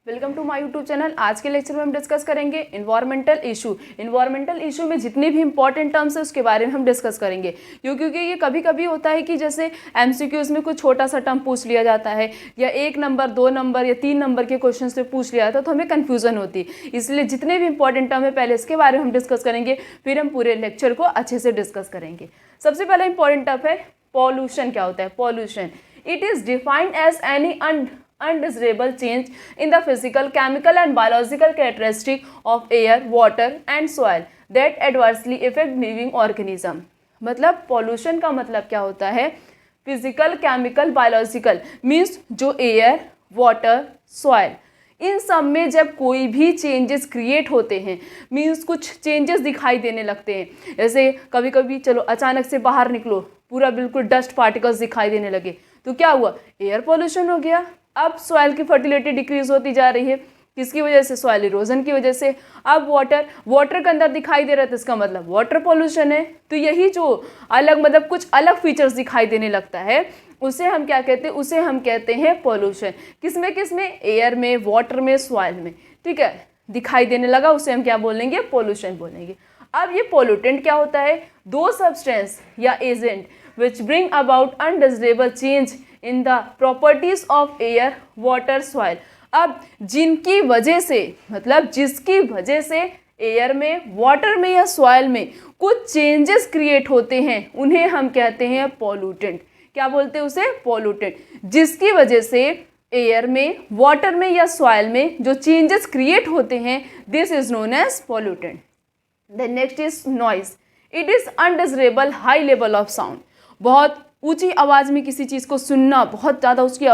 Welcome to my YouTube channel. आज के lecture में हम डिस्कस करेंगे इन्वायरमेंटल इशू। इन्वायरमेंटल इशू में जितने भी इंपॉर्टेंट टर्म्स है उसके बारे में हम डिस्कस करेंगे, क्योंकि ये कभी कभी होता है कि जैसे एमसीक्यूज में कुछ छोटा सा टर्म पूछ लिया जाता है या 1 नंबर 2 नंबर या 3 नंबर के क्वेश्चन से पूछ लिया जाता है तो हमें कन्फ्यूजन होती है। इसलिए जितने भी इंपॉर्टेंट टर्म है पहले इसके बारे में हम डिस्कस करेंगे, फिर हम पूरे लेक्चर को अच्छे से डिस्कस करेंगे। सबसे पहला इंपॉर्टेंट टर्म है पॉल्यूशन। क्या होता है pollution? It is defined as any undesirable change in the physical, chemical and biological characteristic of air, water and soil that adversely affect living organism। मतलब पॉल्यूशन का मतलब क्या होता है? फिजिकल, केमिकल, बायोलॉजिकल मीन्स जो एयर, वाटर, सॉइल, इन सब में जब कोई भी चेंजेस क्रिएट होते हैं, मीन्स कुछ चेंजेस दिखाई देने लगते हैं। जैसे कभी कभी चलो अचानक से बाहर निकलो, पूरा बिल्कुल डस्ट पार्टिकल्स दिखाई देने लगे, तो क्या हुआ? एयर पॉल्यूशन हो गया। अब सॉइल की फर्टिलिटी डिक्रीज होती जा रही है, किसकी वजह से? सॉइल इरोजन की वजह से। अब वाटर के अंदर दिखाई दे रहा है तो इसका मतलब वाटर पॉल्यूशन है। तो यही जो अलग मतलब कुछ अलग फीचर्स दिखाई देने लगता है उसे हम क्या कहते हैं? उसे हम कहते हैं पॉल्यूशन। किसमें किसमें? एयर में, वाटर में, सॉइल में। ठीक है, दिखाई देने लगा उसे हम क्या बोलेंगे? पॉल्यूशन बोलेंगे। अब ये पॉल्यूटेंट क्या होता है? दो सब्सटेंस या agent which bring about undesirable change in the properties of air, water, soil. अब जिनकी वजह से मतलब जिसकी वजह से एयर में, वाटर में या सॉइल में कुछ चेंजेस क्रिएट होते हैं उन्हें हम कहते हैं पॉल्यूटेंट। क्या बोलते हैं उसे? पॉल्यूटेंट। जिसकी वजह से एयर में, वाटर में या सॉइल में जो चेंजेस क्रिएट होते हैं, this is known as pollutant. The next is noise. It is undesirable high level of sound. बहुत ऊंची आवाज़ में किसी चीज़ को सुनना, बहुत ज़्यादा उसकी,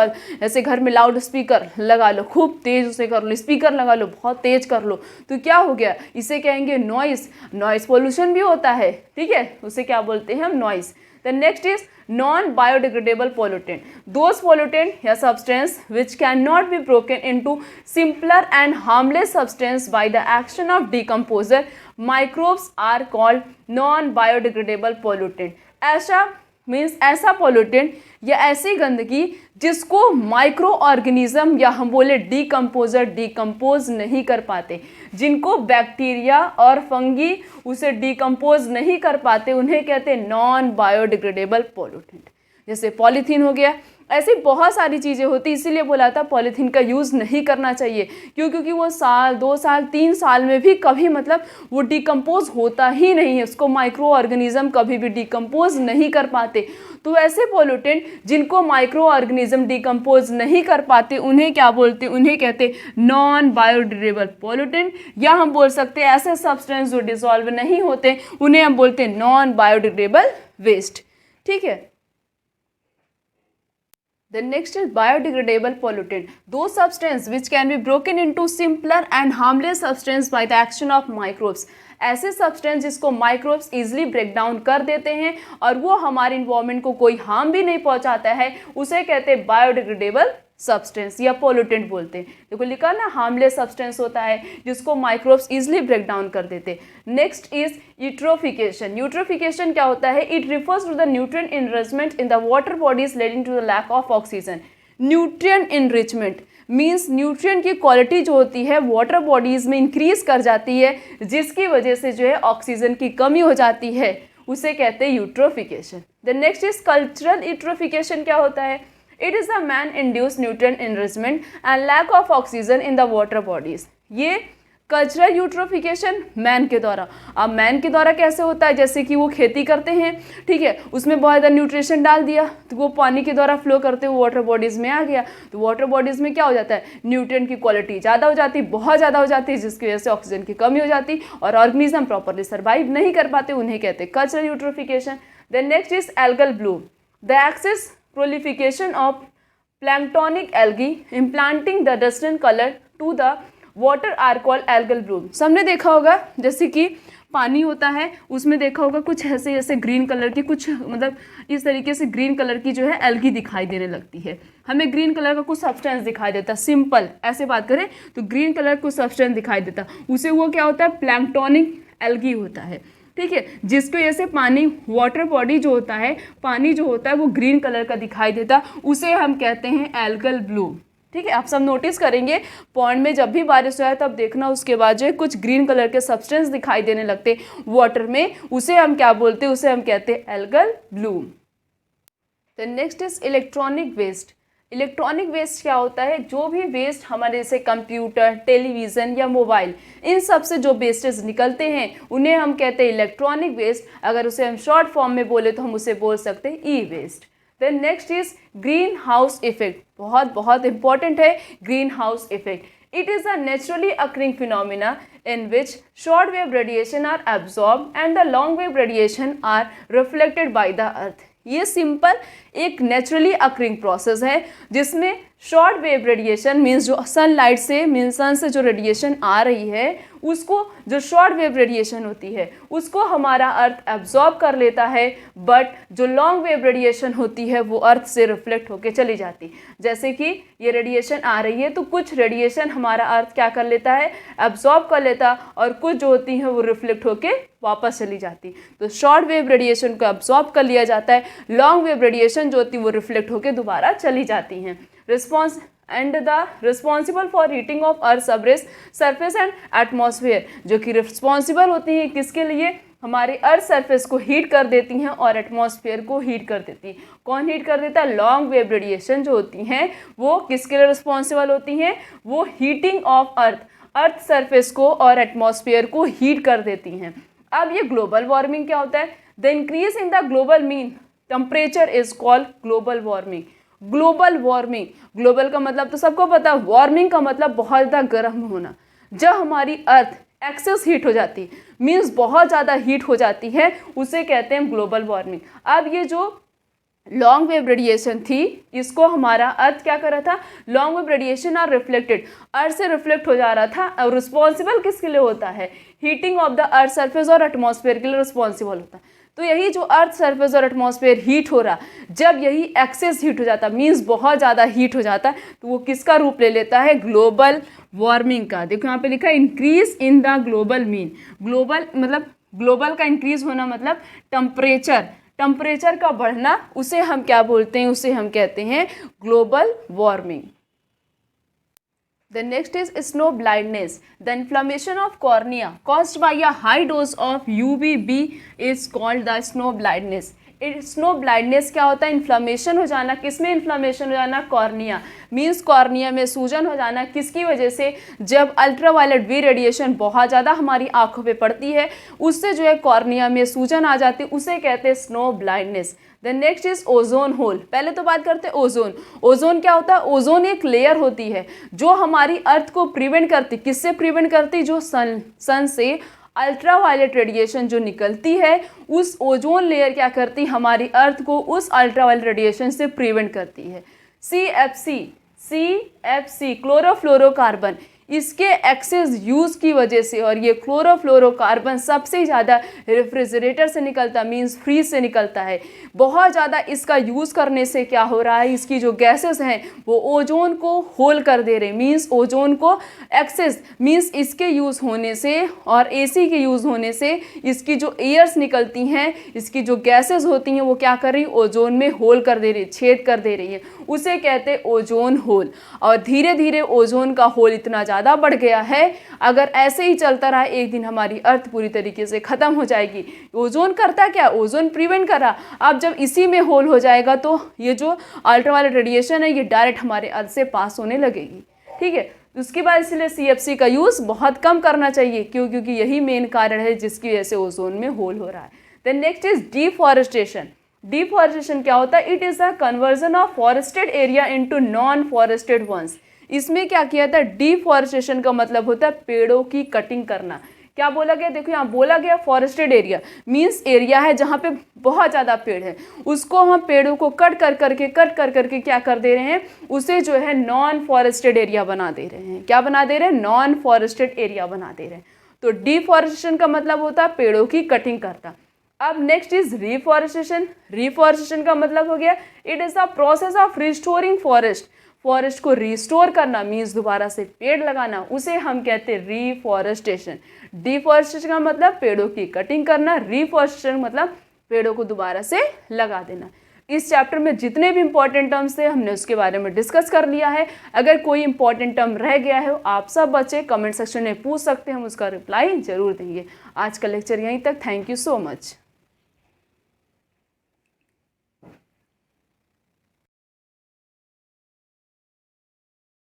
ऐसे घर में लाउड स्पीकर लगा लो, खूब तेज़ उसे कर लो, स्पीकर लगा लो, बहुत तेज़ कर लो, तो क्या हो गया? इसे कहेंगे नॉइस। नॉइस पोल्यूशन भी होता है, ठीक है, उसे क्या बोलते हैं हम? Noise. The next is non biodegradable pollutant. Those pollutant या substance which can not be broken into simpler and harmless substance by the action of decomposer microbes are called non biodegradable pollutant. ऐसा means ऐसा pollutant या ऐसी गंदगी जिसको micro organism या हम बोले डिकम्पोजर डिकम्पोज नहीं कर पाते, जिनको बैक्टीरिया और फंगी उसे डिकम्पोज नहीं कर पाते, उन्हें कहते हैं नॉन बायोडिग्रेडेबल पॉल्यूटेंट। जैसे पॉलीथीन हो गया, ऐसी बहुत सारी चीज़ें होती, इसीलिए बोला था पॉलीथीन का यूज़ नहीं करना चाहिए। क्यों? क्योंकि वो साल 2 साल 3 साल में भी कभी मतलब वो डिकम्पोज होता ही नहीं है, उसको माइक्रो ऑर्गेनिज्म कभी भी डिकम्पोज नहीं कर पाते। तो ऐसे पॉल्यूटेंट जिनको माइक्रो ऑर्गेनिज्म डिकम्पोज नहीं कर पाते उन्हें क्या बोलते? उन्हें कहते नॉन बायोडिग्रेडेबल पॉल्यूटेंट, या हम बोल सकते हैं ऐसे सब्सटेंस जो डिसॉल्व नहीं होते उन्हें हम बोलते हैं नॉन बायोडिग्रेडेबल वेस्ट। ठीक है। The next is biodegradable pollutant. Those substances which can be broken into simpler and harmless substance by the action of microbes. ऐसे सब्सटेंस जिसको माइक्रोब्स इजीली ब्रेक डाउन कर देते हैं और वो हमारे इन्वायरमेंट को कोई हार्म भी नहीं पहुंचाता है, उसे कहते हैं बायोडिग्रेडेबल सब्सटेंस या पोल्यूटेंट बोलते हैं। देखो लिखा ना, हार्मलेस सब्सटेंस होता है जिसको माइक्रोब्स इजीली ब्रेक डाउन कर देते हैं। Next is eutrophication. यूट्रोफिकेशन क्या होता है? It refers to the nutrient enrichment in the water bodies leading to the lack of oxygen. Nutrient enrichment means nutrient की क्वालिटी जो होती है वाटर बॉडीज में इंक्रीज कर जाती है, जिसकी वजह से जो है ऑक्सीजन की कमी हो जाती है, उसे कहते हैं eutrophication. The next is cultural eutrophication. क्या होता है? It is a man-induced nutrient enrichment and lack of oxygen in the water bodies. ये कल्चरल यूट्रोफिकेशन मैन के द्वारा। अब मैन के द्वारा कैसे होता है? जैसे कि वो खेती करते हैं, ठीक है, उसमें बहुत ज़्यादा न्यूट्रिशन डाल दिया तो वो पानी के द्वारा फ्लो करते हुए वाटर बॉडीज़ में आ गया, तो वाटर बॉडीज़ में क्या हो जाता है? न्यूट्रिएंट की क्वालिटी ज़्यादा हो जाती, बहुत ज़्यादा हो जाती है, जिसकी वजह से ऑक्सीजन की कमी हो जाती और ऑर्गेनिज्म प्रॉपरली सर्वाइव नहीं कर पाते, उन्हें कहते हैं cultural eutrophication. Then next is algal bloom. The excess proliferation of planktonic algae implanting the dustin color to the water are called algal bloom। सबने देखा होगा जैसे कि पानी होता है उसमें देखा होगा कुछ ऐसे ऐसे ग्रीन कलर की, कुछ मतलब इस तरीके से ग्रीन कलर की जो है एल्गी दिखाई देने लगती है। हमें ग्रीन कलर का कुछ सब्सटेंस दिखाई देता, सिंपल ऐसे बात करें तो ग्रीन कलर कुछ सब्सटेंस दिखाई देता, उसे वो क्या होता है? प्लैंक्टोनिक एल्गी होता है, ठीक है, जिसकी वजह से पानी, वाटर बॉडी जो होता है, पानी जो होता है वो ग्रीन कलर का दिखाई देता, उसे हम कहते हैं एल्गल ब्लूम। ठीक है, आप सब नोटिस करेंगे पॉन्ड में जब भी बारिश हो तब देखना उसके बाद जो है कुछ ग्रीन कलर के सब्सटेंस दिखाई देने लगते वाटर में, उसे हम क्या बोलते हैं, उसे हम कहते हैं एल्गल ब्लूम। तो next is electronic waste. Electronic waste क्या होता है, जो भी वेस्ट हमारे जैसे कंप्यूटर, टेलीविज़न या मोबाइल, इन सब से जो वेस्टेज निकलते हैं उन्हें हम कहते हैं इलेक्ट्रॉनिक वेस्ट। अगर उसे हम शॉर्ट फॉर्म में बोले तो हम उसे बोल सकते हैं e waste. Then next is green house effect. बहुत बहुत इंपॉर्टेंट है green house effect. It is a naturally occurring phenomena in which short wave radiation are absorbed and the long wave radiation are reflected by the earth। ये simple एक naturally occurring process है जिसमें short wave radiation means जो sunlight से means सन से जो radiation आ रही है उसको, जो शॉर्ट वेव रेडिएशन होती है उसको हमारा अर्थ एब्जॉर्ब कर लेता है, बट जो लॉन्ग वेव रेडिएशन होती है वो अर्थ से रिफ्लेक्ट होके चली जाती। जैसे कि ये रेडिएशन आ रही है तो कुछ रेडिएशन हमारा अर्थ क्या कर लेता है, एब्जॉर्ब कर लेता, और कुछ जो होती हैं वो रिफ्लेक्ट होके वापस चली जाती। तो शॉर्ट वेव रेडिएशन को एब्जॉर्ब कर लिया जाता है, लॉन्ग वेव रेडिएशन जो होती है वो रिफ्लेक्ट होके दोबारा चली जाती हैं। Response and the responsible for heating of earth surface and atmosphere, जो कि रिस्पॉन्सिबल होती हैं किसके लिए, हमारे अर्थ सरफेस को हीट कर देती हैं और एटमॉस्फेयर को हीट कर देती हैं। कौन हीट कर देता है, लॉन्ग वेव रेडिएशन जो होती हैं वो किसके लिए रिस्पॉन्सिबल होती हैं, वो हीटिंग ऑफ अर्थ सरफेस को और एटमॉस्फेयर को हीट कर देती हैं। अब ये ग्लोबल वार्मिंग क्या होता है, the increase in the global mean temperature is called global warming. Global warming, global का मतलब तो सबको पता है, वार्मिंग का मतलब बहुत ज़्यादा गर्म होना। जब हमारी अर्थ एक्सेस हीट हो जाती है मीन्स बहुत ज़्यादा हीट हो जाती है, उसे कहते हैं ग्लोबल वार्मिंग। अब ये जो लॉन्ग वेव रेडिएशन थी इसको हमारा अर्थ क्या कर रहा था, long wave radiation are reflected, earth से रिफ्लेक्ट हो जा रहा था, और रिस्पॉन्सिबल किसके लिए होता है, heating of the earth surface और एटमॉस्फेयर के लिए रिस्पॉन्सिबल होता है। तो यही जो अर्थ सरफेस और एटमॉस्फेयर हीट हो रहा, जब यही एक्सेस हीट हो जाता मीन्स बहुत ज़्यादा हीट हो जाता है, तो वो किसका रूप ले लेता है, ग्लोबल वार्मिंग का। देखो यहाँ पे लिखा है increase in the global mean. Global मतलब ग्लोबल का इंक्रीज होना मतलब टेम्परेचर का बढ़ना, उसे हम क्या बोलते हैं, उसे हम कहते हैं global warming. The next is snow blindness. The inflammation of cornea caused by a high dose of UVB is called the snow blindness. Snow blindness क्या होता है, इन्फ्लामेशन हो जाना। किसमें इन्फ्लामेशन हो जाना, कॉर्निया, मीन्स कॉर्निया में सूजन हो जाना। किसकी वजह से, जब अल्ट्रावायलेट वी रेडिएशन बहुत ज़्यादा हमारी आंखों पे पड़ती है उससे जो है कॉर्निया में सूजन आ जाती है, उसे कहते हैं snow blindness. The next is ozone hole. पहले तो बात करते हैं ओजोन। ओजोन क्या होता है, ओजोन एक लेयर होती है जो हमारी अर्थ को प्रिवेंट करती। किससे प्रिवेंट करती, जो सन से अल्ट्रावायलेट रेडिएशन जो निकलती है, उस ओजोन लेयर क्या करती, हमारी अर्थ को उस अल्ट्रावायलेट रेडिएशन से प्रिवेंट करती है। CFC क्लोरोफ्लोरोकार्बन, इसके एक्सेस यूज़ की वजह से, और ये क्लोरोफ्लोरोकार्बन सबसे ज़्यादा रेफ्रिजरेटर से निकलता मीन्स फ्रीज से निकलता है। बहुत ज़्यादा इसका यूज़ करने से क्या हो रहा है, इसकी जो गैसेस हैं वो ओजोन को होल कर दे रहे, मीन्स ओजोन को एक्सेस मीन्स इसके यूज़ होने से और AC के यूज़ होने से इसकी जो एयर्स निकलती हैं, इसकी जो गैसेस होती हैं वो क्या कर रही, ओजोन में होल कर दे रही, छेद कर दे रही है, उसे कहते हैं ओजोन होल। और धीरे धीरे ओजोन का होल इतना ज़्यादा बढ़ गया है, अगर ऐसे ही चलता रहा एक दिन हमारी अर्थ पूरी तरीके से ख़त्म हो जाएगी। ओजोन करता क्या, ओजोन प्रिवेंट कर रहा। अब जब इसी में होल हो जाएगा तो ये जो अल्ट्रावायलेट रेडिएशन है ये डायरेक्ट हमारे अर्थ से पास होने लगेगी। ठीक है, उसके बाद इसलिए CFC का यूज़ बहुत कम करना चाहिए, क्योंकि यही मेन कारण है जिसकी वजह से ओजोन में होल हो रहा है। Then next is deforestation. Deforestation क्या होता है, it is the conversion of forested area into non forested ones. इसमें क्या किया था, डिफॉरेस्टेशन का मतलब होता है पेड़ों की कटिंग करना। क्या बोला गया, देखो यहाँ बोला गया फॉरेस्टेड एरिया मीन्स एरिया है जहाँ पे बहुत ज़्यादा पेड़ है, उसको हम पेड़ों को कट कर करके क्या कर दे रहे हैं, उसे जो है नॉन फॉरेस्टेड एरिया बना दे रहे हैं। क्या बना दे रहे हैं, नॉन फॉरेस्टेड एरिया बना दे रहे हैं। तो डिफॉरेस्टेशन का मतलब होता है पेड़ों की कटिंग करना। अब नेक्स्ट इज रिफॉरेस्टेशन। रिफॉरेस्टेशन का मतलब हो गया, it is the process of restoring forest को रिस्टोर करना मीन्स दोबारा से पेड़ लगाना, उसे हम कहते हैं रिफॉरेस्टेशन। डिफॉरेस्टेशन का मतलब पेड़ों की कटिंग करना, रिफॉरेस्टेशन मतलब पेड़ों को दोबारा से लगा देना। इस चैप्टर में जितने भी इंपॉर्टेंट टर्म्स थे हमने उसके बारे में डिस्कस कर लिया है। अगर कोई इंपॉर्टेंट टर्म रह गया है आप सब बच्चे कमेंट सेक्शन में पूछ सकते हैं, हम उसका रिप्लाई जरूर देंगे। आज का लेक्चर यहीं तक। Thank you so much.